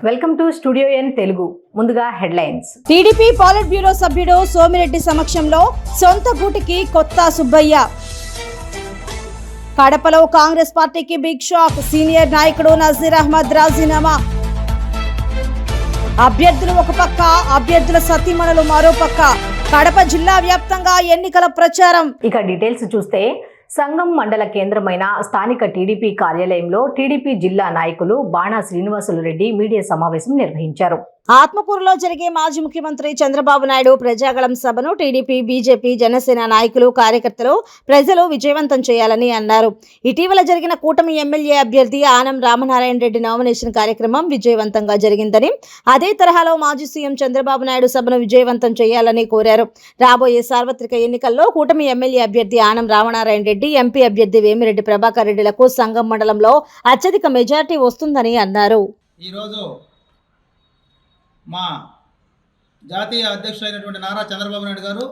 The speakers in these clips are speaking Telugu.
Welcome to studio N Telugu. ముందుగా హెడ్లైన్స్. టీడీపీ పాలిట్ బ్యూరో సభ్యుడు సోమిరెడ్డి సమక్షంలో సొంత గూటికి కొత్త సుబ్బయ్య. కడపలో కాంగ్రెస్ పార్టీకి బిగ్ షాక్. సీనియర్ నాయకుడు నజీర్ అహ్మద్ రాజీనామా. అభ్యర్థులు ఒక పక్క, అభ్యర్థుల సతీమణులు మరో పక్క. కడప జిల్లా వ్యాప్తంగా ఎన్నికల ప్రచారం. ఇక డీటెయిల్స్ చూస్తే సంగం మండల కేంద్రమైన స్థానిక టీడీపీ కార్యాలయంలో టీడీపీ జిల్లా నాయకులు బాణా శ్రీనివాసులు రెడ్డి మీడియా సమావేశం నిర్వహించారు. ఆత్మకూరులో జరిగే మాజీ ముఖ్యమంత్రి చంద్రబాబు నాయుడు ప్రజాగళం సభను టీడీపీ, బీజేపీ, జనసేన నాయకులు, కార్యకర్తలు, ప్రజలు విజయవంతం చేయాలని అన్నారు. ఇటీవల జరిగిన కూటమి ఎమ్మెల్యే అభ్యర్థి ఆనం రామనారాయణ రెడ్డి నామినేషన్ కార్యక్రమం విజయవంతంగా జరిగిందని, అదే తరహాలో మాజీ సీఎం చంద్రబాబు నాయుడు సభను విజయవంతం చేయాలని కోరారు. రాబోయే సార్వత్రిక ఎన్నికల్లో కూటమి ఎమ్మెల్యే అభ్యర్థి ఆనం రామనారాయణ రెడ్డి, ఎంపీ అభ్యర్థి వేమిరెడ్డి ప్రభాకర్ రెడ్డిలకు సంగం మండలంలో అత్యధిక మెజార్టీ వస్తుందని అన్నారు. మా జాతీయ అధ్యక్షులైనటువంటి నారా చంద్రబాబు నాయుడు గారు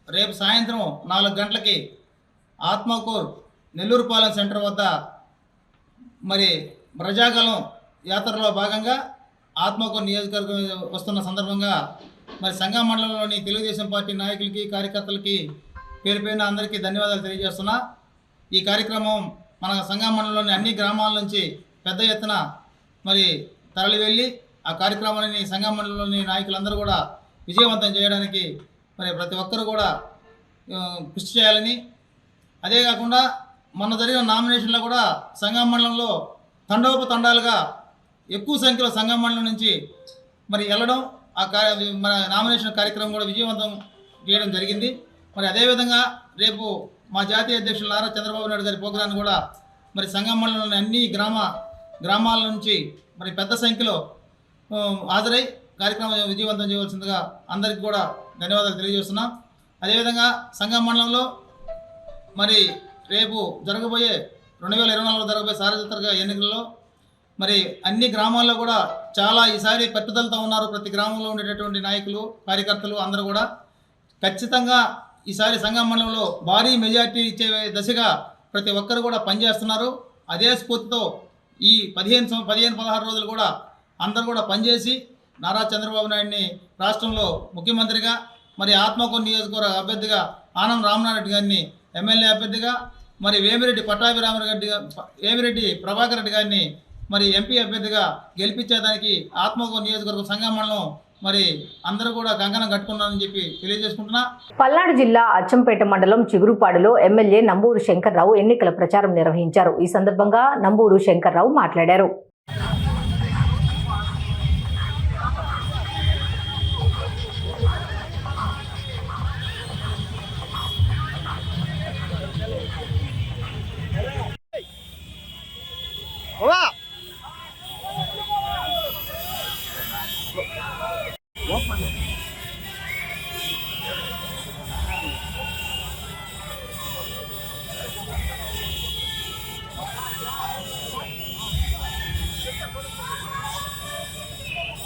రేపు సాయంత్రం 4 గంటలకి ఆత్మకూరు నెల్లూరుపాలెం సెంటర్ వద్ద మరి ప్రజాగళం యాత్రలో భాగంగా ఆత్మకూరు నియోజకవర్గం వస్తున్న సందర్భంగా మరి సంగం మండలంలోని తెలుగుదేశం పార్టీ నాయకులకి, కార్యకర్తలకి పేరు పేరున అందరికీ ధన్యవాదాలు తెలియజేస్తున్నా. ఈ కార్యక్రమం మన సంగం మండలంలోని అన్ని గ్రామాల నుంచి పెద్ద ఎత్తున మరి తరలి వెళ్ళి ఆ కార్యక్రమాన్ని సంగం మండలంలోని నాయకులందరూ కూడా విజయవంతం చేయడానికి మరి ప్రతి ఒక్కరు కూడా కృషి చేయాలని, అదే కాకుండా మొన్న జరిగిన నామినేషన్లో కూడా సంగం మండలంలో తండోపతండాలుగా ఎక్కువ సంఖ్యలో సంగం మండలం నుంచి మరి వెళ్ళడం, మన నామినేషన్ కార్యక్రమం కూడా విజయవంతం చేయడం జరిగింది. మరి అదేవిధంగా రేపు మా జాతీయ అధ్యక్షులు నారా చంద్రబాబు నాయుడు గారి ప్రోగ్రాన్ని కూడా మరి సంగం మండలంలోని అన్ని గ్రామాల నుంచి మరి పెద్ద సంఖ్యలో హాజరై కార్యక్రమం విజయవంతం చేయవలసిందిగా అందరికీ కూడా ధన్యవాదాలు తెలియజేస్తున్నాం. అదేవిధంగా సంగం మండలంలో మరి రేపు జరగబోయే 2024లో జరగబోయే సార్వత్రిక ఎన్నికల్లో మరి అన్ని గ్రామాల్లో కూడా చాలా ఈసారి పట్టుదలతో ఉన్నారు. ప్రతి గ్రామంలో ఉండేటటువంటి నాయకులు, కార్యకర్తలు అందరూ కూడా ఖచ్చితంగా ఈసారి సంగం మండలంలో భారీ మెజార్టీ ఇచ్చే దశగా ప్రతి ఒక్కరు కూడా పనిచేస్తున్నారు. అదే స్ఫూర్తితో ఈ 15-16 రోజులు కూడా అందరూ కూడా పనిచేసి నారా చంద్రబాబు నాయుడిని రాష్ట్రంలో ముఖ్యమంత్రిగా, మరి ఆత్మకూరు నియోజకవర్గ అభ్యర్థిగా ఆనం రామనారాయణ రెడ్డి గారిని ఎమ్మెల్యే అభ్యర్థిగా, మరి వేమిరెడ్డి ప్రభాకర్ రెడ్డి గారిని మరి ఎంపీ అభ్యర్థిగా గెలిపించేదానికి ఆత్మకూరు నియోజకవర్గ సంఘం మండలం మరి అందరూ కూడా కంకణం కట్టుకున్నారని చెప్పి తెలియజేసుకుంటున్నా. పల్నాడు జిల్లా అచ్చంపేట మండలం చిగురుపాడులో ఎమ్మెల్యే నంబూరు శంకర్రావు ఎన్నికల ప్రచారం నిర్వహించారు. ఈ సందర్భంగా నంబూరు శంకర్రావు మాట్లాడారు.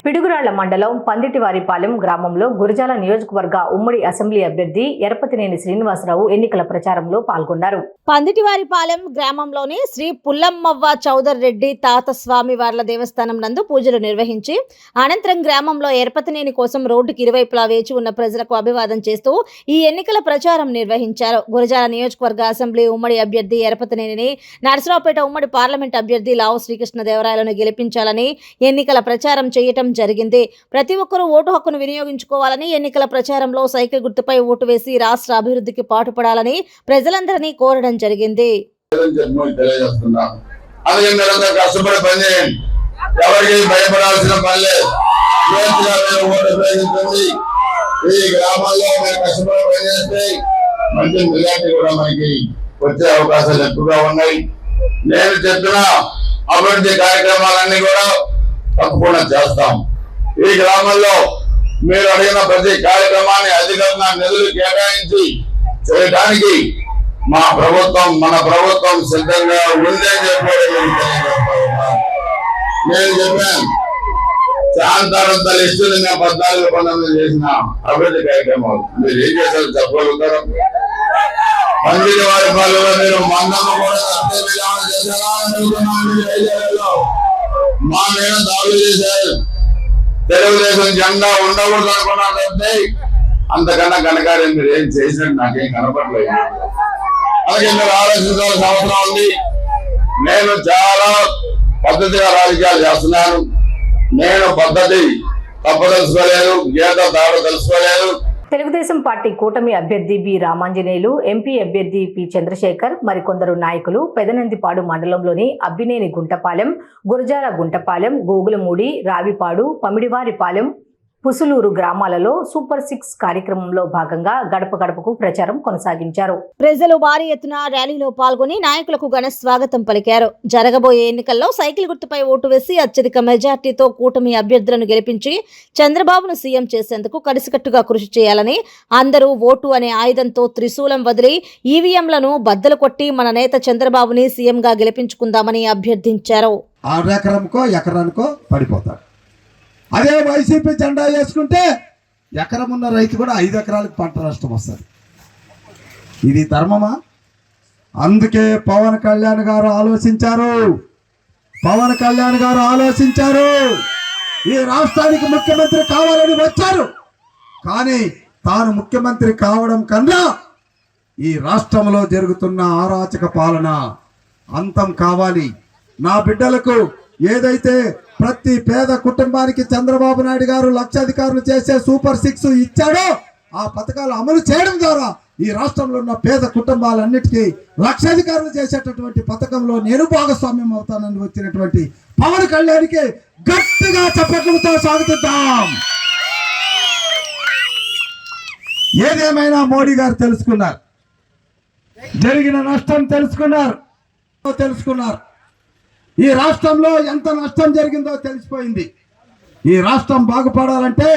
పిడుగురాళ్ల మండలం పందిటివారిపాలెం గ్రామంలో గురజాల నియోజకవర్గ ఉమ్మడి అసెంబ్లీ అభ్యర్థి ఎరపతినేని శ్రీనివాసరావు ఎన్నికల ప్రచారంలో పాల్గొన్నారు. పందిటివారిపాలెం గ్రామంలోని శ్రీ పుల్లమ్మవ్వ చౌదర్ రెడ్డి తాత స్వామి వార్ల దేవస్థానం నందు పూజలు నిర్వహించి అనంతరం గ్రామంలో ఎరపతినేని కోసం రోడ్డుకి ఇరువైపులా వేచి ఉన్న ప్రజలకు అభివాదం చేస్తూ ఈ ఎన్నికల ప్రచారం నిర్వహించారు. గురజాల నియోజకవర్గ అసెంబ్లీ ఉమ్మడి అభ్యర్థి ఎరపతినేనిని నరసరావుపేట ఉమ్మడి పార్లమెంట్ అభ్యర్థి లావు శ్రీకృష్ణదేవరాయలను గెలిపించాలని ఎన్నికల ప్రచారం చేయటం జరిగింది. ప్రతి ఒక్కరూ ఓటు హక్కును వినియోగించుకోవాలని, ఎన్నికల ప్రచారంలో సైకిల్ గుర్తుపై ఓటు వేసి రాష్ట్ర అభివృద్ధికి పాటుపడాలని ప్రజలందరినీ కోరడం జరిగింది. వచ్చే అవకాశాలు ఎక్కువగా ఉన్నాయి. నేను చెప్పిన అభివృద్ధి కార్యక్రమాలన్నీ కూడా తప్పకుండా చేస్తాం. ఈ గ్రామంలో మీరు అడిగిన ప్రతి కార్యక్రమాన్ని అధికంగా నిధులు కేటాయించి చేయడానికి మన ప్రభుత్వం సిద్ధంగా ఉందని చెప్పడం నేను చెప్పాను. చాంతారంత లిస్టులు మేము 14-19 చేసిన అభివృద్ధి కార్యక్రమాలు మీరు ఏం చేశారు చెప్పగలుగుతారు? పందిటివారిపాలెంలో మీరు మందమ్మ కూడా మా మీద దాడులు చేశారు. తెలుగుదేశం జెండా ఉండకూడదు అనుకున్నారంటే అంతకన్నా ఘనకార్యం మీరు ఏం చేసినట్టు నాకేం కనపడలేదు. అలాగే మీరు ఆలోచించాల్సిన అవసరం ఉంది. నేను చాలా పద్ధతిగా రాజకీయాలు చేస్తున్నాను. నేను పద్ధతి తప్పదలుచుకోలేదు, గీత దాడ తెలుసుకోలేదు. తెలుగుదేశం పార్టీ కూటమి అభ్యర్థి బి రామాంజనేయులు, ఎంపీ అభ్యర్థి పి చంద్రశేఖర్, మరికొందరు నాయకులు పెదనందిపాడు మండలంలోని అబ్బినేని గుంటపాలెం, గురజాల గుంటపాలెం, గోగులమూడి, రావిపాడు, పమిడివారిపాలెం, పుసులూరు గ్రామాలలో సూపర్ 6 కార్యక్రమంలో భాగంగా గడప గడపకు ప్రచారం కొనసాగించారు. ప్రజలు భారీ ఎత్తున ర్యాలీలో పాల్గొని నాయకులకు ఘన స్వాగతం పలికారు. జరగబోయే ఎన్నికల్లో సైకిల్ గుర్తుపై ఓటు వేసి అత్యధిక మెజార్టీతో కూటమి అభ్యర్థులను గెలిపించి చంద్రబాబును సీఎం చేసేందుకు కలిసికట్టుగా కృషి చేయాలని, అందరూ ఓటు అనే ఆయుధంతో త్రిశూలం వదిలి ఈవీఎంలను బద్దలు కొట్టి మన నేత చంద్రబాబుని సీఎంగా గెలిపించుకుందామని అభ్యర్థించారు. ఎకరానికో పడిపోతాడు. అదే వైసీపీ జెండా వేసుకుంటే ఎకరం ఉన్న రైతు కూడా 5 ఎకరాలకు పంట నష్టం వస్తుంది. ఇది ధర్మమా? అందుకే పవన్ కళ్యాణ్ గారు ఆలోచించారు. ఈ రాష్ట్రానికి ముఖ్యమంత్రి కావాలని వచ్చారు. కానీ తాను ముఖ్యమంత్రి కావడం కన్నా ఈ రాష్ట్రంలో జరుగుతున్న అరాచక పాలన అంతం కావాలి. నా బిడ్డలకు ఏదైతే ప్రతి పేద కుటుంబానికి చంద్రబాబు నాయుడు గారు లక్షాధికారులు చేసే సూపర్ 6 ఇచ్చాడో ఆ పథకాలు అమలు చేయడం ద్వారా ఈ రాష్ట్రంలో ఉన్న పేద కుటుంబాలన్నిటికీ లక్షాధికారులు చేసేటటువంటి పథకంలో నేను భాగస్వామ్యం అవుతానని వచ్చినటువంటి పవన్ కళ్యాణ్కి గట్టిగా చప్పట్లతో స్వాగతిద్దాం. ఏదేమైనా మోడీ గారు తెలుసుకున్నారు, జరిగిన నష్టం తెలుసుకున్నారు. ఈ రాష్ట్రంలో ఎంత నష్టం జరిగిందో తెలిసిపోయింది. ఈ రాష్ట్రం బాగుపడాలంటే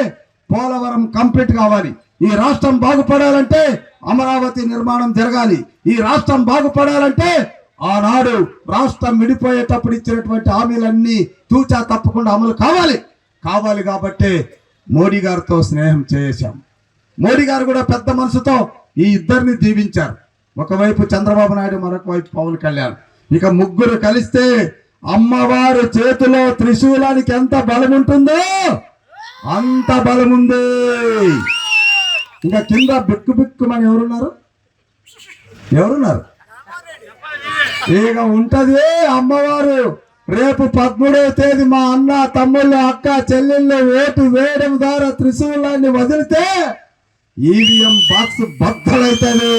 పోలవరం కంప్లీట్ కావాలి. ఈ రాష్ట్రం బాగుపడాలంటే అమరావతి నిర్మాణం జరగాలి. ఈ రాష్ట్రం బాగుపడాలంటే ఆనాడు రాష్ట్రం విడిపోయేటప్పుడు ఇచ్చినటువంటి హామీలన్నీ తూచా తప్పకుండా అమలు కావాలి కాబట్టి మోడీ గారితో స్నేహం చేశాం. మోడీ గారు కూడా పెద్ద మనసుతో ఈ ఇద్దరిని దీవించారు. ఒకవైపు చంద్రబాబు నాయుడు, మరొక వైపు పవన్ కళ్యాణ్. ఇక ముగ్గురు కలిస్తే అమ్మవారు చేతిలో త్రిశూలానికి ఎంత బలం ఉంటుందో అంత బలం ఉంది. ఇంకా కింద బిక్కుమని ఎవరున్నారు? ఇక ఉంటది అమ్మవారు. రేపు 13వ తేదీ మా అన్న, తమ్ముళ్ళు, అక్క, చెల్లెళ్ళు ఓటు వేయడం ద్వారా త్రిశూలాన్ని వదిలితే ఈవీఎం బాక్స్ బద్దలైతుంది.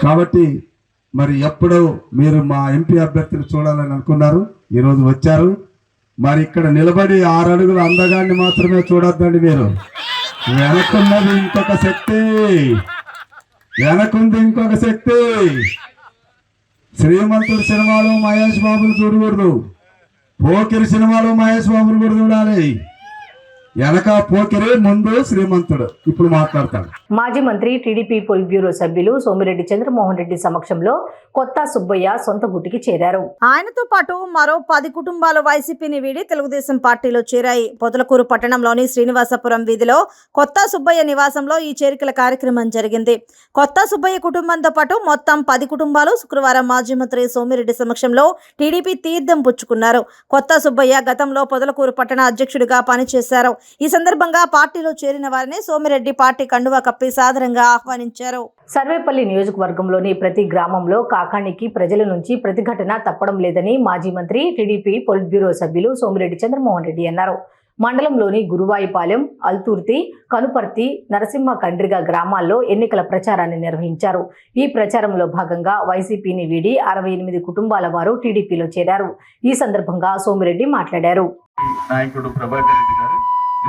కాబట్టి మరి ఎప్పుడో మీరు మా ఎంపీ అభ్యర్థిని చూడాలని అనుకున్నారు, ఈరోజు వచ్చారు. మరి ఇక్కడ నిలబడి 6 అడుగుల అందగాన్ని మాత్రమే చూడొద్దండి. మీరు వెనకున్నది ఇంకొక శక్తి. శ్రీమంతుడు సినిమాలో మహేష్ బాబును చూడకూడదు, పోకిరి సినిమాలో మహేష్ బాబును కూడా చూడాలి. వెనక పోకిరి, ముందు శ్రీమంతుడు. ఇప్పుడు మాట్లాడతాడు. మాజీ మంత్రి టీడీపీ పొలిట్ బ్యూరో సభ్యులు సోమిరెడ్డి చంద్రమోహన్ రెడ్డి సమక్షంలో కొత్త సుబ్బయ్య సొంత గుటికి చేరారు. ఆయనతో పాటు మరో 10 కుటుంబాలు వైసీపీని వీడి తెలుగుదేశం పార్టీలో చేరాయి. పొదలకూరు పట్టణంలోని శ్రీనివాసపురం వీధిలో కొత్త సుబ్బయ్య నివాసంలో ఈ చేరికల కార్యక్రమం జరిగింది. కొత్త సుబ్బయ్య కుటుంబంతో పాటు మొత్తం 10 కుటుంబాలు శుక్రవారం మాజీ మంత్రి సోమిరెడ్డి సమక్షంలో టీడీపీ తీర్థం పుచ్చుకున్నారు. కొత్త సుబ్బయ్య గతంలో పొదలకూరు పట్టణ అధ్యక్షుడిగా పనిచేశారు. ఈ సందర్భంగా పార్టీలో చేరిన వారిని సోమిరెడ్డి పార్టీ కండువా కప్పి సాదరంగా ఆహ్వానించారు. సర్వేపల్లి నియోజకవర్గంలోని ప్రతి గ్రామంలో కాకానికి ప్రజల నుంచి ప్రతిఘటన తప్పడం లేదని మాజీ మంత్రి టీడీపీ పొలిట్ బ్యూరో సభ్యులు సోమిరెడ్డి చంద్రమోహన్ రెడ్డి అన్నారు. మండలంలోని గురువాయిపాలెం, అల్తూర్తి, కనుపర్తి, నరసింహ కండ్రిగ గ్రామాల్లో ఎన్నికల ప్రచారాన్ని నిర్వహించారు. ఈ ప్రచారంలో భాగంగా వైసీపీని వీడి 68 కుటుంబాల వారు టీడీపీలో చేరారు. ఈ సందర్భంగా సోమిరెడ్డి మాట్లాడారు. నాయకుడు ప్రభాకర్ రెడ్డి గారు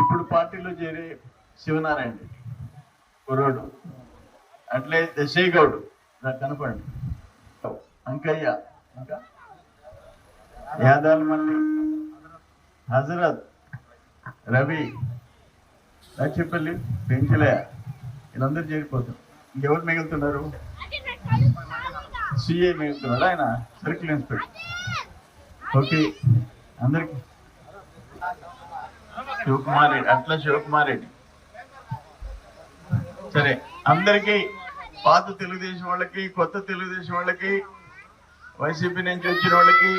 ఇప్పుడు పార్టీలో చేరే శివనారాయణ కుర్రోడు, అట్లే దశేగౌడు కనపండి, అంకయ్య, ఇంకా యాదాలమల్లి, హజరత్, రవి, లక్ష్మీపల్లి, పెంచిలయ్య, వీళ్ళందరూ చేరిపోతారు. ఇంకెవరు మిగులుతున్నారు? సిఏ మిగులుతున్నాడు, ఆయన సర్కిల్ ఇన్స్పెక్టర్. ఓకే, అందరికి శివకుమార్ రెడ్డి, అట్లా శివకుమార్ రెడ్డి. సరే, అందరికీ పాత తెలుగుదేశం వాళ్ళకి, కొత్త తెలుగుదేశం వాళ్ళకి వైసీపీ నుంచి వచ్చిన వాళ్ళకి,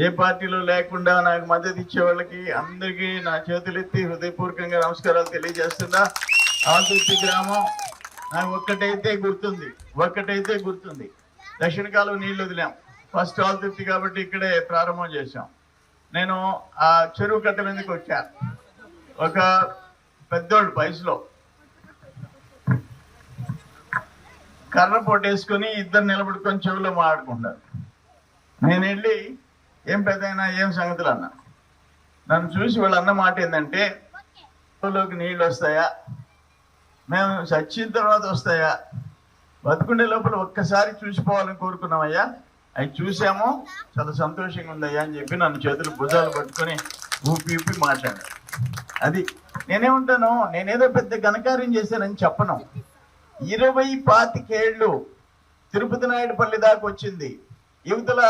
ఏ పార్టీలో లేకుండా నాకు మద్దతు ఇచ్చే వాళ్ళకి అందరికీ నా చేతులెత్తి హృదయపూర్వకంగా నమస్కారాలు తెలియజేస్తున్నా. ఆల్దుర్తి గ్రామం నాకు ఒక్కటైతే గుర్తుంది, దక్షిణ కాలువ నీళ్ళు వదిలాం. ఫస్ట్ ఆల్దుర్తి కాబట్టి ఇక్కడే ప్రారంభం చేశాం. నేను ఆ చెరువు కట్టెల మీదకి వచ్చా. ఒక పెద్దోళ్ళు వయసులో కర్ర పొట్టేసుకొని ఇద్దరు నిలబడుకొని చెవులో మాట్లాడుకుంటారు. నేను వెళ్ళి ఏం పెద్దయినా ఏం సంగతులు అన్నా. నన్ను చూసి వాళ్ళు అన్న మాట ఏంటంటే, చెరువులోకి నీళ్ళు వస్తాయా, మేము చచ్చిన తర్వాత వస్తాయా, బతుకుండే లోపల ఒక్కసారి చూసిపోవాలని కోరుకున్నామయ్యా, అవి చూసాము, చాలా సంతోషంగా ఉందయ్యా అని చెప్పి నన్ను చేతులు భుజాలు పట్టుకొని ఊపి మాట్లాడారు. అది నేనేమంటాను, నేనేదో పెద్ద ఘనకార్యం చేశానని చెప్పను. 20-25 ఏళ్ళు తిరుపతి నాయుడుపల్లి దాకా వచ్చింది. యువతల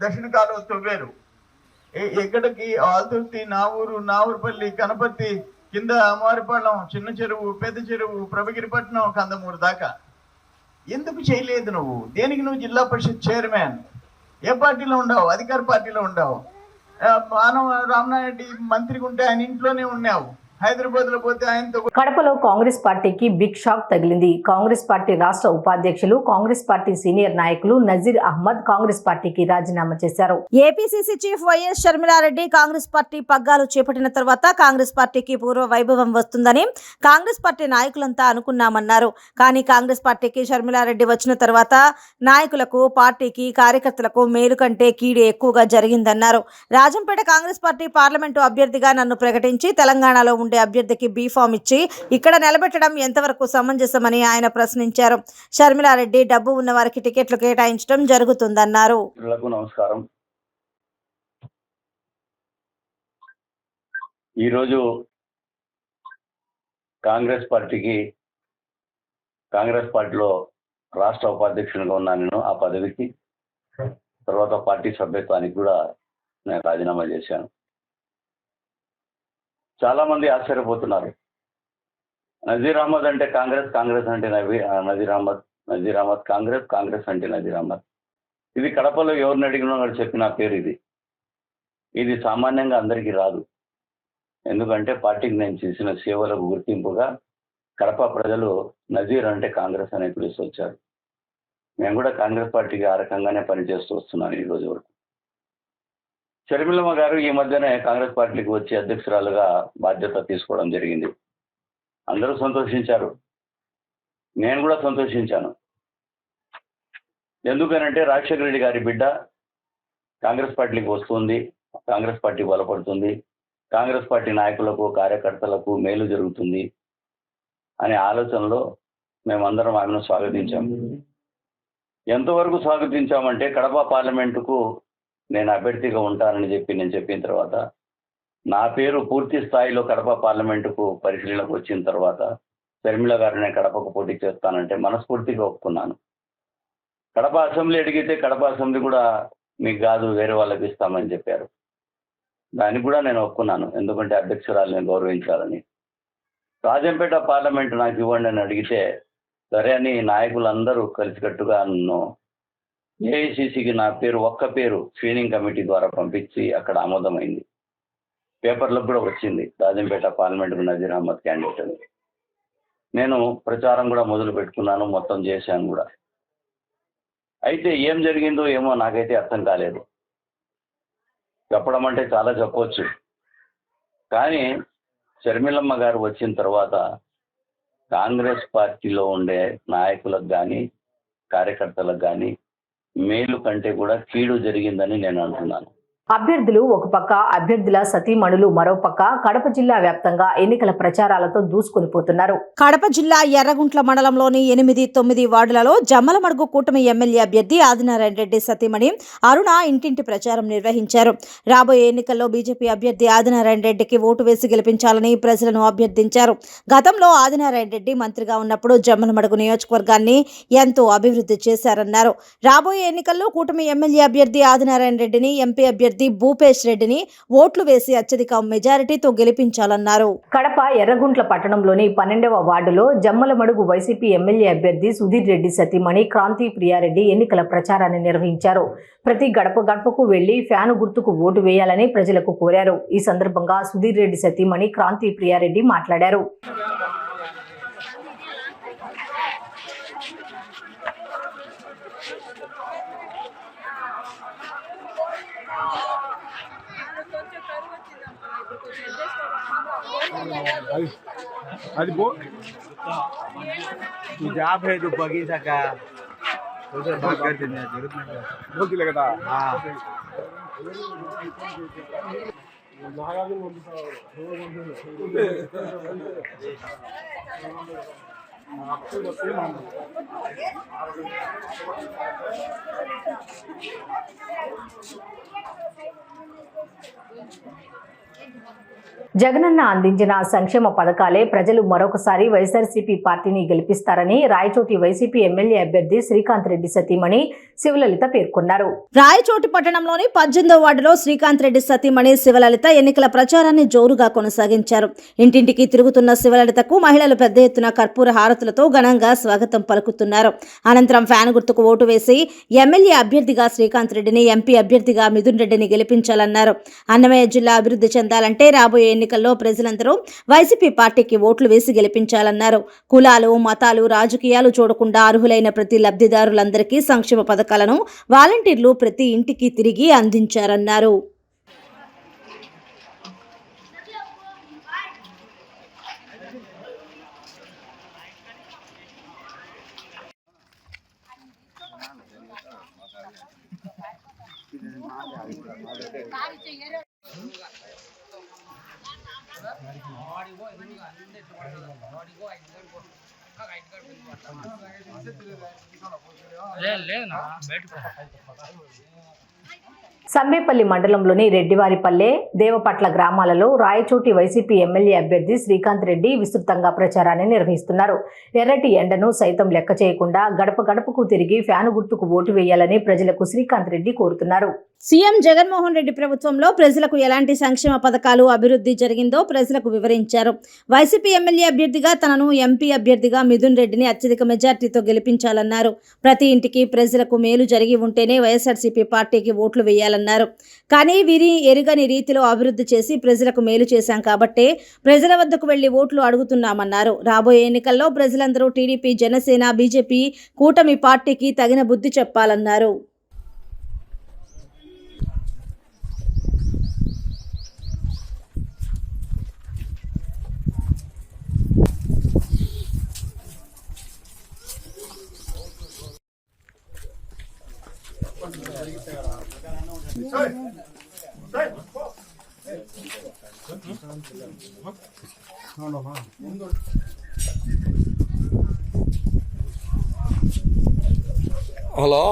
దక్షిణ కాలువ తవ్వారు. ఎక్కడికి ఆల్దుర్తి, నావూరుపల్లి, కనపర్తి, కింద అమ్మవారిపాళెం, చిన్న చెరువు, పెద్ద చెరువు, ప్రభగిరిపట్నం, కందమూరు దాకా. ఎందుకు చేయలేదు నువ్వు? దేనికి నువ్వు జిల్లా పరిషత్ చైర్మన్? ఏ పార్టీలో ఉండవు? అధికార పార్టీలో ఉండవు. రామనాయుడు మంత్రిగా ఉంటే ఆయన ఇంట్లోనే ఉన్నావు. హైదరాబాద్ లో పోతే ఆయనతో. కడపలో కాంగ్రెస్ పార్టీకి బిగ్ షాక్ తగిలింది. కాంగ్రెస్ పార్టీ రాష్ట్ర ఉపాధ్యక్షులు, కాంగ్రెస్ పార్టీ సీనియర్ నాయకులు నజీర్ అహ్మద్ కాంగ్రెస్ పార్టీకి రాజీనామా చేశారు. APCC chief YS Sharmila Reddy Congress party పగ్గాలు చేపట్టిన తర్వాత కాంగ్రెస్ పార్టీకి పూర్వ వైభవం వస్తుందని కాంగ్రెస్ పార్టీ నాయకులంతా అనుకున్నామన్నారు. కానీ కాంగ్రెస్ పార్టీకి షర్మిలారెడ్డి వచ్చిన తర్వాత నాయకులకు, పార్టీకి, కార్యకర్తలకు మేలు కంటే కీడు ఎక్కువగా జరిగిందన్నారు. రాజంపేట కాంగ్రెస్ పార్టీ పార్లమెంటు అభ్యర్థిగా నన్ను ప్రకటించి తెలంగాణలో ఉండే అభ్యర్థికి బీ ఫామ్ ఇచ్చి ఇక్కడ నిలబెట్టడం ఎంతవరకు సమంజసమని ఆయన ప్రశ్నించారు. షర్మిలారెడ్డి డబ్బు ఉన్న వారికి టికెట్లు కేటాయించడం జరుగుతుందన్నారు. నమస్కారం. ఈరోజు కాంగ్రెస్ పార్టీలో రాష్ట్ర ఉపాధ్యక్షునిగా ఉన్నాను. నేను ఆ పదవికి తర్వాత పార్టీ సభ్యత్వానికి కూడా నేను రాజీనామా చేశాను. చాలా మంది ఆశ్చర్యపోతున్నారు. నజీర్ అహ్మద్ అంటే కాంగ్రెస్, కాంగ్రెస్ అంటే నజీర్ అహ్మద్ కాంగ్రెస్ అంటే నజీర్ అహ్మద్. ఇది కడపలో ఎవరిని అడిగినా వాళ్ళు చెప్పిన పేరు ఇది సామాన్యంగా అందరికీ రాదు. ఎందుకంటే పార్టీకి నేను చేసిన సేవలకు గుర్తింపుగా కడప ప్రజలు నజీర్ అంటే కాంగ్రెస్ అనే పిలిచి వచ్చారు. నేను కూడా కాంగ్రెస్ పార్టీకి ఆ రకంగానే పనిచేస్తూ వస్తున్నాను ఈ రోజు వరకు. షర్మిలమ్మ గారు ఈ మధ్యనే కాంగ్రెస్ పార్టీకి వచ్చి అధ్యక్షురాలుగా బాధ్యత తీసుకోవడం జరిగింది. అందరూ సంతోషించారు, నేను కూడా సంతోషించాను. ఎందుకనంటే రాజశేఖర రెడ్డి గారి బిడ్డ కాంగ్రెస్ పార్టీకి వస్తుంది, కాంగ్రెస్ పార్టీ బలపడుతుంది, కాంగ్రెస్ పార్టీ నాయకులకు, కార్యకర్తలకు మేలు జరుగుతుంది అనే ఆలోచనలో మేమందరం ఆమెను స్వాగతించాము. ఎంతవరకు స్వాగతించామంటే కడప పార్లమెంటుకు నేను అభ్యర్థిగా ఉంటానని నేను చెప్పిన తర్వాత, నా పేరు పూర్తి స్థాయిలో కడప పార్లమెంటుకు పరిశీలనకు వచ్చిన తర్వాత షర్మిల గారు నేను కడపకు పోటీ చేస్తానంటే మనస్ఫూర్తిగా ఒప్పుకున్నాను. కడప అసెంబ్లీ అడిగితే కడప అసెంబ్లీ కూడా మీకు కాదు వేరే వాళ్ళకి ఇస్తామని చెప్పారు. దానికి కూడా నేను ఒప్పుకున్నాను, ఎందుకంటే అధ్యక్షురాలని గౌరవించాలని. రాజంపేట పార్లమెంటు నాకు ఇవ్వండి అని అడిగితే సరే అని నాయకులందరూ కలిసికట్టుగా నన్ను ఏఐసిసికి నా పేరు ఒక్క పేరు స్క్రీనింగ్ కమిటీ ద్వారా పంపించి అక్కడ ఆమోదమైంది. పేపర్లకు కూడా వచ్చింది రాజంపేట పార్లమెంటుకు నజీర్ అహ్మద్ క్యాండిడేట్ అని. నేను ప్రచారం కూడా మొదలు పెట్టుకున్నాను, మొత్తం చేశాను కూడా. అయితే ఏం జరిగిందో ఏమో నాకైతే అర్థం కాలేదు. చెప్పడం అంటే చాలా చెప్పవచ్చు, కానీ షర్మిలమ్మ గారు వచ్చిన తర్వాత కాంగ్రెస్ పార్టీలో ఉండే నాయకులకు కానీ కార్యకర్తలకు కానీ మేలు కంటే కూడా కీడు జరిగిందని నేను అంటున్నాను. అభ్యర్థులు ఒక పక్క, అభ్యర్థుల సతీమణులు మరో పక్క కడప జిల్లా వ్యాప్తంగా ఎన్నికల ప్రచారాలతో దూసుకొని పోతున్నారు. కడప జిల్లా ఎర్రగుంట్ల మండలంలోని 8-9 వార్డులలో జమ్మలమడుగు కూటమి ఎమ్మెల్యే అభ్యర్థి ఆదినారాయణ రెడ్డి సతీమణి అరుణ ఇంటింటి ప్రచారం నిర్వహించారు. రాబోయే ఎన్నికల్లో బీజేపీ అభ్యర్థి ఆదినారాయణ రెడ్డికి ఓటు వేసి గెలిపించాలని ప్రజలను అభ్యర్థించారు. గతంలో ఆదినారాయణ రెడ్డి మంత్రిగా ఉన్నప్పుడు జమ్మలమడుగు నియోజకవర్గాన్ని ఎంతో అభివృద్ధి చేశారన్నారు. రాబోయే ఎన్నికల్లో కూటమి ఎమ్మెల్యే అభ్యర్థి ఆదినారాయణ రెడ్డిని, ఎంపీ అభ్యర్థి అభ్యర్థి భూపేష్ రెడ్డిని ఓట్లు వేసి అత్యధిక మెజారిటీతో గెలిపించాలన్నారు. కడప ఎర్రగుంట్ల పట్టణంలోని 12వ వార్డులో జమ్మలమడుగు వైసీపీ ఎమ్మెల్యే అభ్యర్థి సుధీర్ రెడ్డి సతీమణి క్రాంతి ప్రియారెడ్డి ఎన్నికల ప్రచారాన్ని నిర్వహించారు. ప్రతి గడప గడపకు వెళ్లి ఫ్యాను గుర్తుకు ఓటు వేయాలని ప్రజలకు కోరారు. ఈ సందర్భంగా సుధీర్ రెడ్డి సతీమణి క్రాంతి ప్రియారెడ్డి మాట్లాడారు. जॉब है जो बगीचा का उसे बात करते हैं जरूरत नहीं बहुत ही लगता हाँ జగనన్న అందించిన సంక్షేమ పథకాలే ప్రజలు మరొకసారి వైఎస్ఆర్సీపీ పార్టీని గెలిపిస్తారని రాయచోటి వైసీపీ ఎమ్మెల్యే అభ్యర్థి శ్రీకాంత్ రెడ్డి సతీమణి శివలలిత పేర్కొన్నారు. రాయచోటి పట్టణంలోని 18వ వార్డులో శ్రీకాంత్ రెడ్డి సతీమణి శివలలిత ఎన్నికల ప్రచారాన్ని జోరుగా కొనసాగించారు. ఇంటింటికి తిరుగుతున్న శివలలితకు మహిళలు పెద్ద ఎత్తున కర్పూర హారతులతో ఘనంగా స్వాగతం పలుకుతున్నారు. అనంతరం ఫ్యాన్ గుర్తుకు ఓటు వేసి ఎమ్మెల్యే అభ్యర్థిగా శ్రీకాంత్ రెడ్డిని, ఎంపీ అభ్యర్థిగా మిథున్ రెడ్డిని గెలిపించాలన్నారు. అన్నమయ్య జిల్లా అభివృద్ధి చెందాలంటే రాబోయే ఎన్నికల్లో ప్రజలందరూ వైసీపీ పార్టీకి ఓట్లు వేసి గెలిపించాలన్నారు. కులాలు, మతాలు, రాజకీయాలు చూడకుండా అర్హులైన ప్రతి లబ్ధిదారులందరికీ సంక్షేమ పథకాలను వాలంటీర్లు ప్రతి ఇంటికి తిరిగి అందించారన్నారు. సమ్మేపల్లి మండలంలోని రెడ్డివారిపల్లె, దేవపట్ల గ్రామాలలో రాయచోటి వైసీపీ ఎమ్మెల్యే అభ్యర్థి శ్రీకాంత్ రెడ్డి విస్తృతంగా ప్రచారాన్ని నిర్వహిస్తున్నారు. ఎర్రటి ఎండను సైతం లెక్క చేయకుండా గడప గడపకు తిరిగి ఫ్యాను గుర్తుకు ఓటు వేయాలని ప్రజలకు శ్రీకాంత్ రెడ్డి కోరుతున్నారు. సీఎం జగన్మోహన్ రెడ్డి ప్రభుత్వంలో ప్రజలకు ఎలాంటి సంక్షేమ పథకాలు, అభివృద్ధి జరిగిందో ప్రజలకు వివరించారు. వైసీపీ ఎమ్మెల్యే అభ్యర్థిగా తనను, ఎంపీ అభ్యర్థిగా మిథున్ రెడ్డిని అత్యధిక మెజార్టీతో గెలిపించాలన్నారు. ప్రతి ఇంటికి ప్రజలకు మేలు జరిగి ఉంటేనే వైఎస్ఆర్సీపీ పార్టీకి ఓట్లు వేయాలన్నారు. కానీ వీరి ఎరుగని రీతిలో అభివృద్ధి చేసి ప్రజలకు మేలు చేశాం కాబట్టే ప్రజల వద్దకు వెళ్లి ఓట్లు అడుగుతున్నామన్నారు. రాబోయే ఎన్నికల్లో ప్రజలందరూ టీడీపీ, జనసేన, బీజేపీ కూటమి పార్టీకి తగిన బుద్ధి చెప్పాలన్నారు. హలో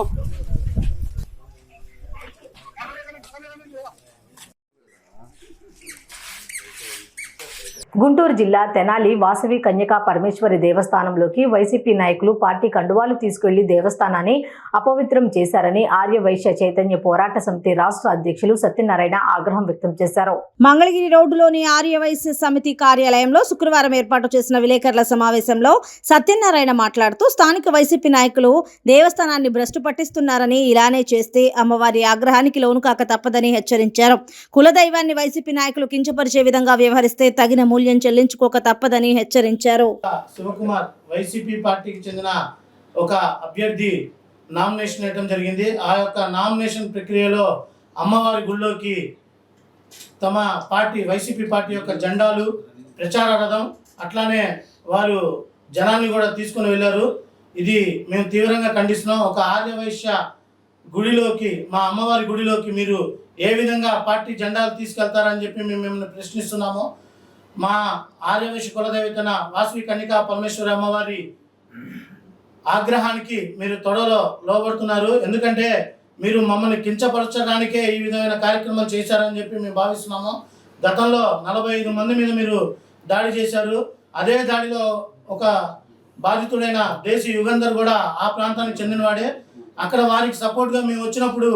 గుంటూరు జిల్లా తెనాలి వాసవి కన్యకా పరమేశ్వరి దేవస్థానంలోకి వైసీపీ నాయకులు పార్టీ కండువాలు తీసుకెళ్లి దేవస్థానాన్ని అపవిత్రం చేశారని ఆర్య వైశ్య చైతన్య పోరాట సమితి రాష్ట్ర అధ్యక్షులు సత్యనారాయణ ఆగ్రహం వ్యక్తం చేశారు. మంగళగిరి రోడ్డులోని ఆర్య వైశ్య సమితి కార్యాలయంలో శుక్రవారం ఏర్పాటు చేసిన విలేకరుల సమావేశంలో సత్యనారాయణ మాట్లాడుతూ స్థానిక వైసీపీ నాయకులు దేవస్థానాన్ని భ్రష్టు పట్టిస్తున్నారని, ఇలానే చేస్తే అమ్మవారి ఆగ్రహానికి లోను కాక తప్పదని హెచ్చరించారు. కులదైవాన్ని వైసీపీ నాయకులు కించపరిచే విధంగా వ్యవహరిస్తే తగిన మూల్యం చెల్లించుకోక తప్పదని హెచ్చరించారు. శివకుమార్ వైసీపీ పార్టీకి చెందిన ఒక అభ్యర్థి నామినేషన్ వేయడం జరిగింది. ఆ యొక్క నామినేషన్ ప్రక్రియలో అమ్మవారి గుళ్ళోకి తమ పార్టీ వైసీపీ పార్టీ యొక్క జెండాలు, ప్రచార రథం, అట్లానే వారు జనాన్ని కూడా తీసుకుని వెళ్ళారు. ఇది మేము తీవ్రంగా ఖండిస్తున్నాం. ఒక ఆర్యవైశ్య గుడిలోకి, మా అమ్మవారి గుడిలోకి మీరు ఏ విధంగా పార్టీ జెండాలు తీసుకెళ్తారని చెప్పి మేము మిమ్మల్ని ప్రశ్నిస్తున్నాము. మా ఆర్యవైశ్య కులదేవతన వాసవి కన్యకా పరమేశ్వరి అమ్మవారి ఆగ్రహానికి మీరు తొడలో లోబడుతున్నారు. ఎందుకంటే మీరు మమ్మల్ని కించపరచడానికే ఈ విధమైన కార్యక్రమాలు చేశారని చెప్పి మేము భావిస్తున్నాము. గతంలో 45 మంది మీద మీరు దాడి చేశారు. అదే దాడిలో ఒక బాధితుడైన దేశీ యుగంధర్ కూడా ఆ ప్రాంతానికి చెందినవాడే. అక్కడ వారికి సపోర్ట్గా మేము వచ్చినప్పుడు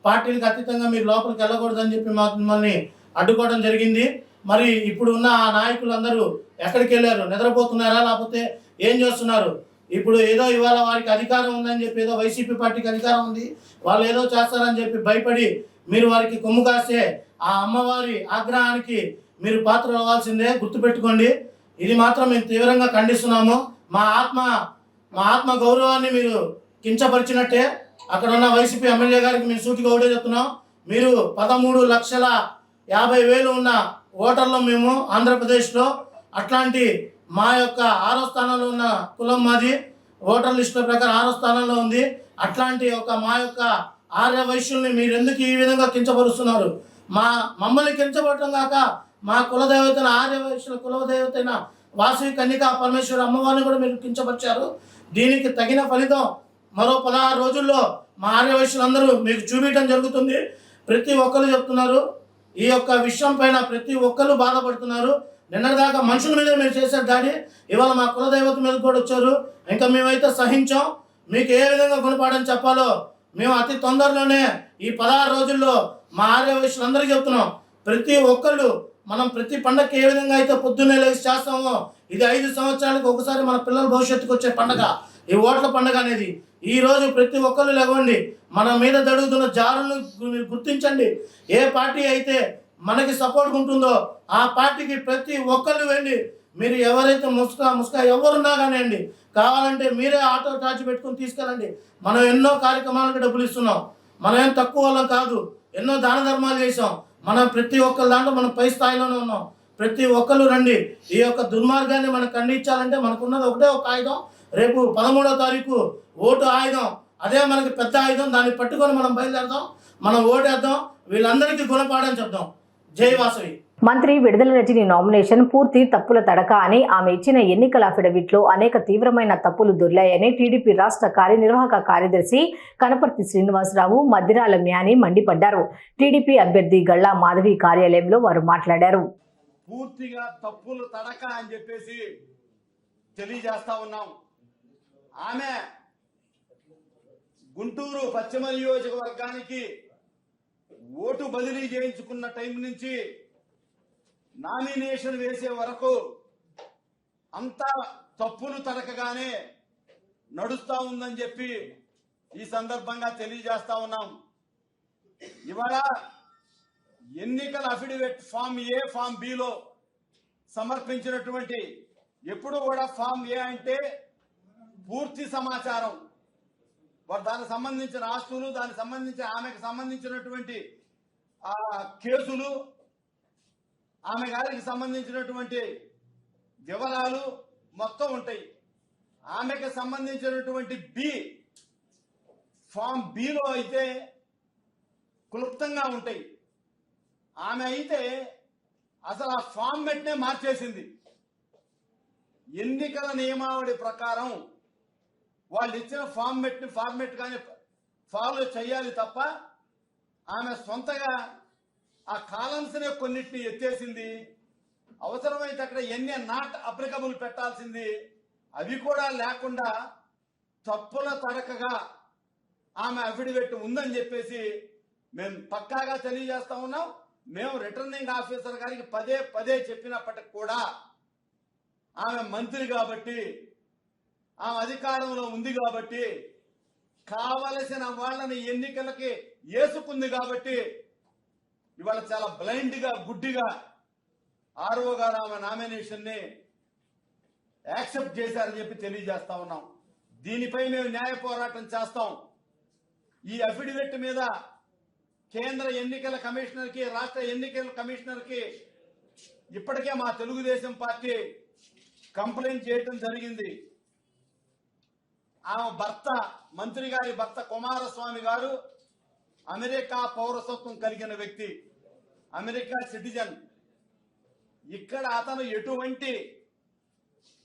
పార్టీలకు అతీతంగా మీరు లోపలికి వెళ్ళకూడదని చెప్పి మిమ్మల్ని అడ్డుకోవడం జరిగింది. మరి ఇప్పుడు ఉన్న ఆ నాయకులందరూ ఎక్కడికి వెళ్ళారు? నిద్రపోతున్నారా లేకపోతే ఏం చేస్తున్నారు? ఇప్పుడు ఏదో ఇవాళ వారికి అధికారం ఉందని చెప్పి, ఏదో వైసీపీ పార్టీకి అధికారం ఉంది, వాళ్ళు ఏదో చేస్తారని చెప్పి భయపడి మీరు వారికి కొమ్ము కాస్తే ఆ అమ్మవారి ఆగ్రహానికి మీరు పాత్రలు అవ్వాల్సిందే. గుర్తుపెట్టుకోండి, ఇది మాత్రం మేము తీవ్రంగా ఖండిస్తున్నాము. మా ఆత్మ గౌరవాన్ని మీరు కించపరిచినట్టే. అక్కడ ఉన్న వైసీపీ ఎమ్మెల్యే గారికి మేము సూటిగా ఒకటే చెప్తున్నాం, మీరు 13,50,000 ఉన్న ఓటర్లు మేము ఆంధ్రప్రదేశ్లో. అట్లాంటి మా యొక్క 6వ స్థానంలో ఉన్న కులం మాది, ఓటర్ లిస్టుల ప్రకారం 6వ స్థానంలో ఉంది. అట్లాంటి మా యొక్క ఆర్య వైశ్యుల్ని మీరు ఎందుకు ఈ విధంగా కించపరుస్తున్నారు? మమ్మల్ని కించపడటం కాక మా కులదేవతైన ఆర్య వైశ్యుల కులదేవతైన వాసవి కన్యకా పరమేశ్వరి అమ్మవారిని కూడా మీరు కించపరిచారు. దీనికి తగిన ఫలితం మరో 16 రోజుల్లో మా ఆర్య వైశ్యులందరూ మీకు చూపించడం జరుగుతుంది. ప్రతి ఒక్కరు చెప్తున్నారు, ఈ యొక్క విషయం పైన ప్రతి ఒక్కరు బాధపడుతున్నారు. నిన్నటిదాకా మనుషుల మీద మీరు చేశారు దాడి, ఇవాళ మా కులదేవత మీద కూడా వచ్చారు. ఇంకా మేమైతే సహించాం. మీకు ఏ విధంగా గుణపాఠం చెప్పాలో మేము అతి తొందరలోనే ఈ 16 రోజుల్లో మా ఆర్య వైశ్యులందరికీ చెప్తున్నాం. ప్రతి ఒక్కళ్ళు మనం ప్రతి పండగకి ఏ విధంగా అయితే పొద్దున్నే లేచి చేస్తామో, ఇది 5 సంవత్సరాలకు ఒకసారి మన పిల్లల భవిష్యత్తుకు వచ్చే పండగ ఈ ఓట్ల పండగ అనేది. ఈ రోజు ప్రతి ఒక్కళ్ళు లేవండి, మన మీద జరుగుతున్న జారులను మీరు గుర్తించండి. ఏ పార్టీ అయితే మనకి సపోర్ట్ ఉంటుందో ఆ పార్టీకి ప్రతి ఒక్కళ్ళు వెళ్ళి, మీరు ఎవరైతే ముస్కా ఎవరున్నా కానివ్వండి, కావాలంటే మీరే ఆటో ఛార్జ్ పెట్టుకుని తీసుకెళ్ళండి. మనం ఎన్నో కార్యక్రమాలకు డబ్బులు ఇస్తున్నాం, మనం ఏం తక్కువ వాళ్ళం కాదు, ఎన్నో దాన ధర్మాలు చేసాం. మనం ప్రతి ఒక్కరి దాంట్లో మనం పై స్థాయిలోనే ఉన్నాం. ప్రతి ఒక్కళ్ళు రండి. ఈ యొక్క దుర్మార్గాన్ని మనం ఖండించాలంటే మనకున్నది ఒకటే ఒక ఆయుధం. రేపు 13వ తారీఖు ఓటు ఆయుధం, అదే మనకి పెద్ద ఆయుధం. దాన్ని పట్టుకొని మనం బయలుదేరదాం, మనం ఓటేద్దాం, వీళ్ళందరికీ గుణపాఠం చెప్దాం. జై వాసవి. మంత్రి విడుదల రజని నామినేషన్ పూర్తి తప్పుల తడక అని ఆమె ఇచ్చిన ఎన్నికల అఫిడవిట్లో అనేక తీవ్రమైన తప్పులు దొర్లాయని టీడీపీ రాష్ట్ర కార్యనిర్వాహక కార్యదర్శి కనపర్తి శ్రీనివాసరావు మద్దిరాల మ్యాని మండిపడ్డారు. టీడీపీ అభ్యర్థి గళ్ళా మాధవి కార్యాలయంలో వారు మాట్లాడారు. పూర్తిగా తప్పులు తడక అని చెప్పేసి తెలియజేస్తా ఉన్నాం. ఆమె గుంటూరు పశ్చిమ నియోజకవర్గానికి ఓటు బదిలీ చేయించుకున్న టైం నుంచి నామినేషన్ వేసే వరకు అంతా తప్పులు తడకగానే నడుస్తా ఉందని చెప్పి ఈ సందర్భంగా తెలియజేస్తా ఉన్నాం. ఇవాళ ఎన్నికల అఫిడవిట్ ఫామ్ ఏ ఫామ్ బిలో సమర్పించినటువంటి, ఎప్పుడు కూడా ఫామ్ ఏ అంటే పూర్తి సమాచారం, దానికి సంబంధించిన ఆస్తులు, దానికి సంబంధించి ఆమెకు సంబంధించినటువంటి కేసులు, ఆమె గారికి సంబంధించినటువంటి వివరాలు మొత్తం ఉంటాయి. ఆమెకు సంబంధించినటువంటి ఫామ్ బిలో అయితే క్లుప్తంగా ఉంటాయి. ఆమె అయితే అసలు ఆ ఫార్మెట్నే మార్చేసింది. ఎన్నికల నియమావళి ప్రకారం వాళ్ళు ఇచ్చిన ఫార్మెట్ కానీ ఫాలో చేయాలి తప్ప ఆమె సొంతగా ఆ కాలమ్స్నే కొన్నిటిని ఎత్తేసింది. అవసరమైతే అక్కడ ఎన్ని నాట్ అప్లికబుల్ పెట్టాల్సింది అవి కూడా లేకుండా తప్పుల తడకగా ఆమె అఫిడవిట్ ఉందని చెప్పేసి మేము పక్కాగా తెలియజేస్తా ఉన్నాం. మేము రిటర్నింగ్ ఆఫీసర్ గారికి పదే చెప్పినప్పటికి కూడా ఆమె మంత్రి కాబట్టి, ఆమె అధికారంలో ఉంది కాబట్టి, కావలసిన వాళ్ళని ఎన్నికలకి వేసుకుంది కాబట్టి ఇవాళ చాలా బ్లైండ్గా గుడ్డిగా ఆర్ఓ గారు ఆమె నామినేషన్ని యాక్సెప్ట్ చేశారని చెప్పి తెలియజేస్తా ఉన్నాం. దీనిపై మేము న్యాయ పోరాటం చేస్తాం. ఈ అఫిడవిట్ మీద కేంద్ర ఎన్నికల కమిషనర్కి, రాష్ట్ర ఎన్నికల కమిషనర్కి ఇప్పటికే మా తెలుగుదేశం పార్టీ కంప్లైంట్ చేయడం జరిగింది. ఆమె భర్త, మంత్రి గారి భర్త కుమారస్వామి గారు అమెరికా పౌరసత్వం కలిగిన వ్యక్తి, అమెరికా సిటిజన్. ఇక్కడ అతను ఎటువంటి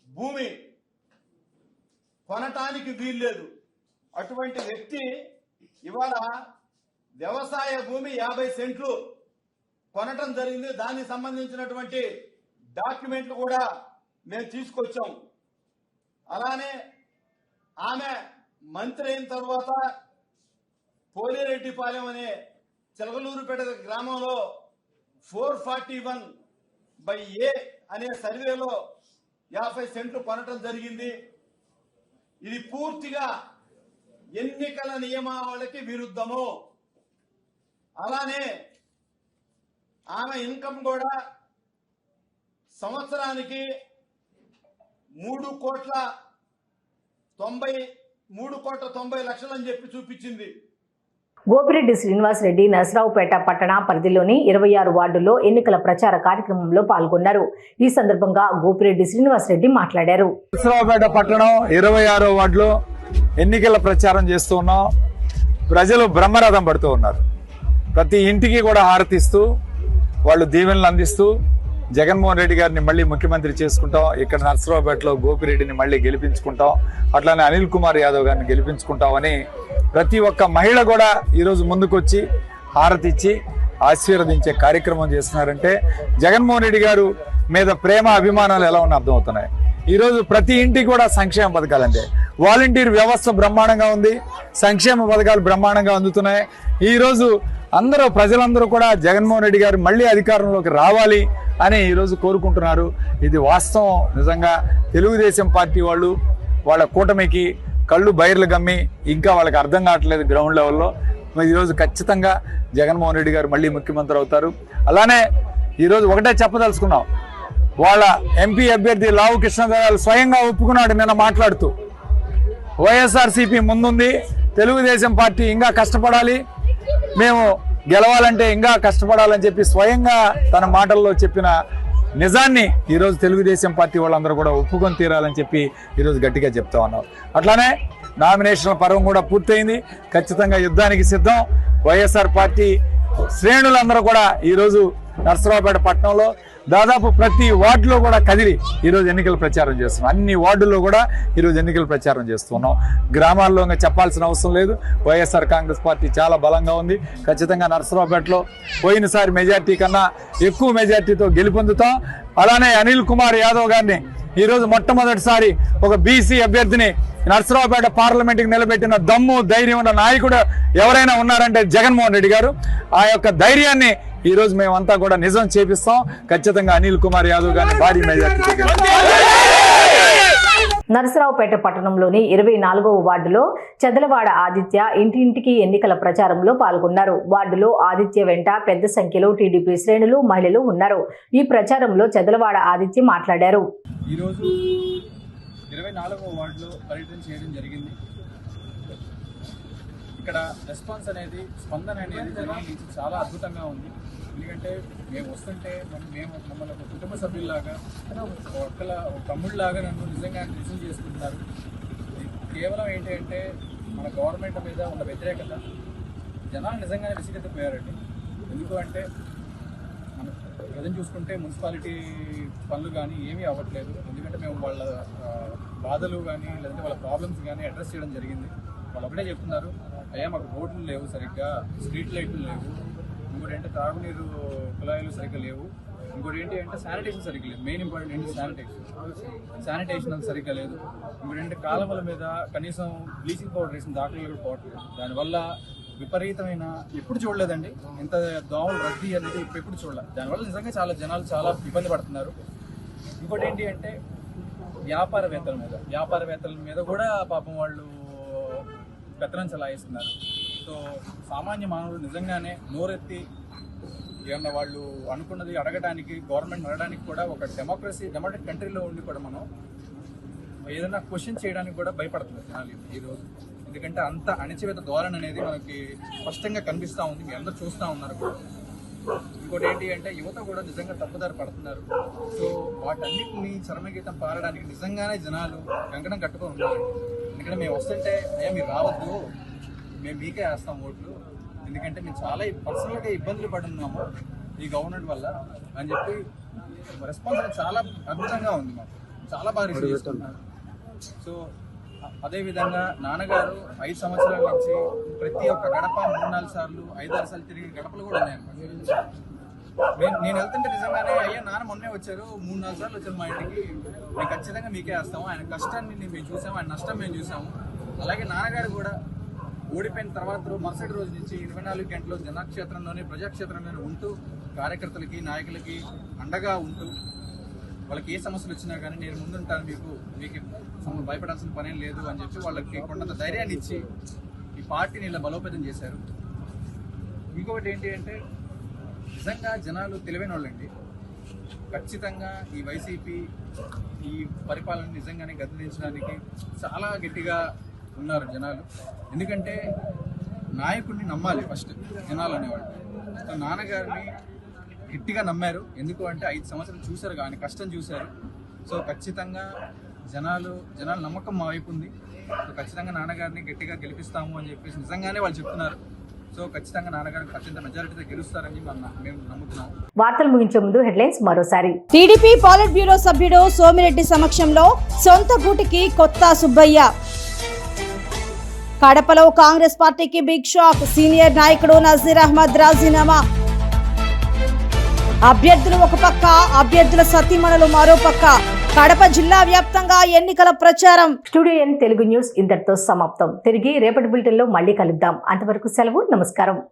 భూమి కొనటానికి వీల్లేదు. అటువంటి వ్యక్తి ఇవాళ వ్యవసాయ భూమి 50 సెంట్లు కొనటం జరిగింది. దానికి సంబంధించినటువంటి డాక్యుమెంట్లు కూడా మేము తీసుకొచ్చాం. అలానే ఆమె మంత్రి అయిన తర్వాత పోలిరెడ్డిపాలెం అనే చిలకలూరుపేట గ్రామంలో 441/A అనే సర్వేలో 50 సెంట్లు కొనటం జరిగింది. ఇది పూర్తిగా ఎన్నికల నియమావళికి విరుద్ధము. అలానే ఆమె ఇన్కమ్ కూడా సంవత్సరానికి 3,90,00,000 అని చెప్పి చూపించింది. గోపిరెడ్డి శ్రీనివాస్ రెడ్డి నరసరావుపేట పట్టణ పరిధిలోని 26 వార్డుల్లో ఎన్నికల ప్రచార కార్యక్రమంలో పాల్గొన్నారు. ఈ సందర్భంగా గోపిరెడ్డి శ్రీనివాస్ రెడ్డి మాట్లాడారు. నరసరావుపేట పట్టణం 26 వార్డులో ఎన్నికల ప్రచారం చేస్తూ ఉన్నాం. ప్రజలు బ్రహ్మరథం పడుతూ ఉన్నారు. ప్రతి ఇంటికి కూడా హారతిస్తూ వాళ్ళు దీవెనలు అందిస్తూ జగన్మోహన్ రెడ్డి గారిని మళ్ళీ ముఖ్యమంత్రి చేసుకుంటాం, ఇక్కడ నరసరావుపేటలో గోపిరెడ్డిని మళ్ళీ గెలిపించుకుంటాం, అట్లానే అనిల్ కుమార్ యాదవ్ గారిని గెలిపించుకుంటామని ప్రతి ఒక్క మహిళ కూడా ఈరోజు ముందుకొచ్చి హారతి ఇచ్చి ఆశీర్వదించే కార్యక్రమం చేస్తున్నారంటే జగన్మోహన్ రెడ్డి గారు మీద ప్రేమ అభిమానాలు ఎలా ఉన్నా అర్థమవుతున్నాయి. ఈరోజు ప్రతి ఇంటికి కూడా సంక్షేమ పథకాలంటే వాలంటీర్ వ్యవస్థ బ్రహ్మాండంగా ఉంది, సంక్షేమ పథకాలు బ్రహ్మాండంగా అందుతున్నాయి. ఈరోజు ప్రజలందరూ కూడా జగన్మోహన్ రెడ్డి గారు మళ్ళీ అధికారంలోకి రావాలి అని ఈరోజు కోరుకుంటున్నారు. ఇది వాస్తవం. నిజంగా తెలుగుదేశం పార్టీ వాళ్ళు వాళ్ళ కూటమికి కళ్ళు బైర్లు గమ్మి ఇంకా వాళ్ళకి అర్థం కావట్లేదు గ్రౌండ్ లెవెల్లో. ఈరోజు ఖచ్చితంగా జగన్మోహన్ రెడ్డి గారు మళ్ళీ ముఖ్యమంత్రి అవుతారు. అలానే ఈరోజు ఒకటే చెప్పదలుచుకున్నాం, వాళ్ళ ఎంపీ అభ్యర్థి లావు కృష్ణదేవరాయలు స్వయంగా ఒప్పుకున్నాడు నిన్న మాట్లాడుతూ, వైఎస్ఆర్సీపీ ముందుంది, తెలుగుదేశం పార్టీ ఇంకా కష్టపడాలి, మేము గెలవాలంటే ఇంకా కష్టపడాలని చెప్పి స్వయంగా తన మాటల్లో చెప్పిన నిజాన్ని ఈరోజు తెలుగుదేశం పార్టీ వాళ్ళందరూ కూడా ఒప్పుకొని తీరాలని చెప్పి ఈరోజు గట్టిగా చెప్తా ఉన్నాం. అట్లానే నామినేషన్ల పర్వం కూడా పూర్తయింది. ఖచ్చితంగా యుద్ధానికి సిద్ధం. వైఎస్ఆర్ పార్టీ శ్రేణులందరూ కూడా ఈరోజు నరసరావుపేట పట్టణంలో దాదాపు ప్రతి వార్డులో కూడా కదిలి ఈరోజు ఎన్నికల ప్రచారం చేస్తున్నాం. అన్ని వార్డుల్లో కూడా ఈరోజు ఎన్నికల ప్రచారం చేస్తున్నాం. గ్రామాల్లో ఇంకా చెప్పాల్సిన అవసరం లేదు. వైఎస్ఆర్ కాంగ్రెస్ పార్టీ చాలా బలంగా ఉంది. ఖచ్చితంగా నరసరావుపేటలో పోయినసారి మెజార్టీ కన్నా ఎక్కువ మెజార్టీతో గెలుపొందుతాం. అలానే అనిల్ కుమార్ యాదవ్ గారిని ఈరోజు మొట్టమొదటిసారి ఒక బీసీ అభ్యర్థిని నరసరావుపేట పార్లమెంట్కి నిలబెట్టిన దమ్ము ధైర్యం ఉన్న నాయకుడు ఎవరైనా ఉన్నారంటే జగన్మోహన్ రెడ్డి గారు. ఆ యొక్క ధైర్యాన్ని ఈరోజు మేమంతా కూడా నిజం చేపిస్తాం. ఖచ్చితంగా అనిల్ కుమార్ యాదవ్ గారిని భారీ మెజార్టీ. నరసరావుపేట పట్టణంలోని 24వ వార్డులో చెదలవాడ ఆదిత్య ఇంటింటికి ఎన్నికల ప్రచారంలో పాల్గొన్నారు. వార్డులో ఆదిత్య వెంట పెద్ద సంఖ్యలో టీడీపీ శ్రేణులు, మహిళలు ఉన్నారు. ఈ ప్రచారంలో చెదలవాడ ఆదిత్య మాట్లాడారు. ఈరోజు 24వ వార్డులో పర్యటన చేయడం జరిగింది. ఇక్కడ రెస్పాన్స్ అనేది, స్పందన అనేది జనాల నుంచి చాలా అద్భుతంగా ఉంది. ఎందుకంటే మేము వస్తుంటే మమ్మల్ని ఒక కుటుంబ సభ్యుల్లాగా, ఒక తమ్ముళ్ళలాగా నన్ను నిజంగా రిసీవ్ చేసుకుంటున్నారు. కేవలం ఏంటంటే మన గవర్నమెంట్ మీద ఉన్న వ్యతిరేకత జనాలు నిజంగానే విసిగెత్తిపోయారండి. ఎందుకు అంటే మన ప్రజలు చూసుకుంటే మున్సిపాలిటీ పనులు కానీ ఏమీ అవ్వట్లేదు. ఎందుకంటే మేము వాళ్ళ బాధలు కానీ లేదంటే వాళ్ళ ప్రాబ్లమ్స్ కానీ అడ్రస్ చేయడం జరిగింది. వాళ్ళు ఒకటే చెప్తున్నారు, అయ్యా మాకు రోడ్లు లేవు సరిగ్గా, స్ట్రీట్ లైట్లు లేవు, ఇంకోటి ఏంటంటే తాగునీరు కుళాయిలు సరిగ్గా లేవు, ఇంకోటి ఏంటి అంటే శానిటేషన్ సరిగ్గా లేదు. మెయిన్ ఇంపార్టెంట్ ఏంటి శానిటేషన్ అది సరిగ్గా లేదు. ఇంకోటి ఏంటంటే కాలువల మీద కనీసం బ్లీచింగ్ పౌడర్ వేసిన దాఖలు కూడా పోవట్లేదు. దానివల్ల విపరీతమైన ఎప్పుడు చూడలేదండి ఇంత దోమలు రద్దీ అనేది ఎప్పుడు చూడలేదు. దానివల్ల నిజంగా చాలా జనాలు చాలా ఇబ్బంది పడుతున్నారు. ఇంకోటి ఏంటి అంటే వ్యాపారవేత్తల మీద కూడా పాపం వాళ్ళు పెత్తనం చలాయిస్తున్నారు. సో సామాన్య మానవులు నిజంగానే నోరెత్తి ఏమన్నా వాళ్ళు అనుకున్నది అడగడానికి, గవర్నమెంట్ అడగడానికి కూడా ఒక డెమోక్రటిక్ కంట్రీలో ఉండి కూడా మనం ఏదైనా క్వశ్చన్ చేయడానికి కూడా భయపడుతున్నారు జనాలు ఈరోజు. ఎందుకంటే అంత అణచివేత ధోరణి అనేది మనకి స్పష్టంగా కనిపిస్తూ ఉంది, మీ అందరూ చూస్తూ ఉన్నారు కూడా. ఇంకోటి ఏంటి అంటే యువత కూడా నిజంగా తప్పుదారి పడుతున్నారు. సో వాటన్నిటిని చరమగీతం పారడానికి నిజంగానే జనాలు కంకణం కట్టుకొని ఉన్నారు. ఎందుకంటే మేము వస్తుంటే అయ్యా మీరు రావద్దు, మేము మీకే వేస్తాం ఓట్లు, ఎందుకంటే మేము చాలా పర్సనల్గా ఇబ్బందులు పడున్నాము ఈ గవర్నమెంట్ వల్ల అని చెప్పి రెస్పాన్స్ చాలా అద్భుతంగా ఉంది. మాకు చాలా బాగా రిసీవ్ చేసుకుంటున్నారు. సో అదేవిధంగా నాన్నగారు 5 సంవత్సరాల నుంచి ప్రతి ఒక్క గడప 3-4 సార్లు 5-6 సార్లు తిరిగి గడపలు కూడా ఉన్నాయన్నమాట. నేను వెళ్తుంటే నిజంగానే అయ్యా నాన్న మొన్నే వచ్చారు, 3-4 సార్లు వచ్చారు మా ఇంటికి, మేము ఖచ్చితంగా మీకే వేస్తాము, ఆయన కష్టాన్ని మేము చూసాము, ఆయన నష్టం మేము చూసాము. అలాగే నాన్నగారు కూడా ఓడిపోయిన తర్వాత మరుసటి రోజు నుంచి 24 గంటలు జనక్షేత్రంలోనే ప్రజాక్షేత్రంలోనే ఉంటూ కార్యకర్తలకి నాయకులకి అండగా ఉంటూ వాళ్ళకి ఏ సమస్యలు వచ్చినా కానీ నేను ముందుంటాను, మీకు భయపడాల్సిన పనేం లేదు అని చెప్పి వాళ్ళకి కొండంత ధైర్యాన్ని ఇచ్చి ఈ పార్టీని ఇలా బలోపేతం చేశారు. ఇంకొకటి ఏంటి అంటే నిజంగా జనాలు తెలివైన వాళ్ళండి. ఖచ్చితంగా ఈ వైసీపీ ఈ పరిపాలన నిజంగానే గద్దెదించడానికి చాలా గట్టిగా ఉన్నారు జనాలు. ఎందుకంటే నాయకుడిని నమ్మాలి ఫస్ట్ జనాలు అనేవాళ్ళు. సో నాన్నగారిని గట్టిగా నమ్మారు. ఎందుకు అంటే 5 సంవత్సరాలు చూశారు కానీ కష్టం చూశారు. సో ఖచ్చితంగా జనాలు నమ్మకం మా వైపు ఉంది. సో ఖచ్చితంగా నాన్నగారిని గట్టిగా గెలిపిస్తాము అని చెప్పేసి నిజంగానే వాళ్ళు చెప్తున్నారు. సో ఖచ్చితంగా నాన్నగారిని అత్యంత మెజారిటీతో గెలుస్తారని మేము నమ్ముతున్నాం. వార్తలు ముగించే ముందు హెడ్లైన్స్ మరోసారి. టీడీపీ పాలిట్ బ్యూరో సభ్యుడు సోమిరెడ్డి సమక్షంలో సొంత గూటికి కొత్త సుబ్బయ్య. కడపలో కాంగ్రెస్ పార్టీకి బిగ్ షాక్. సీనియర్ నాయకుడు నజీర్ అహ్మద్ రాజీనామా. అభ్యర్థులు ఒక పక్క, అభ్యర్థుల సతీమణులు మరో పక్క. కడప జిల్లా వ్యాప్తంగా ఎన్నికల ప్రచారం. స్టూడియో ఎన్ తెలుగు న్యూస్ ఇంతటితో సమాప్తం. తిరిగి రేపటి బులెటిన్లో మళ్ళీ కలుద్దాం. అంతవరకు సెలవు. నమస్కారం.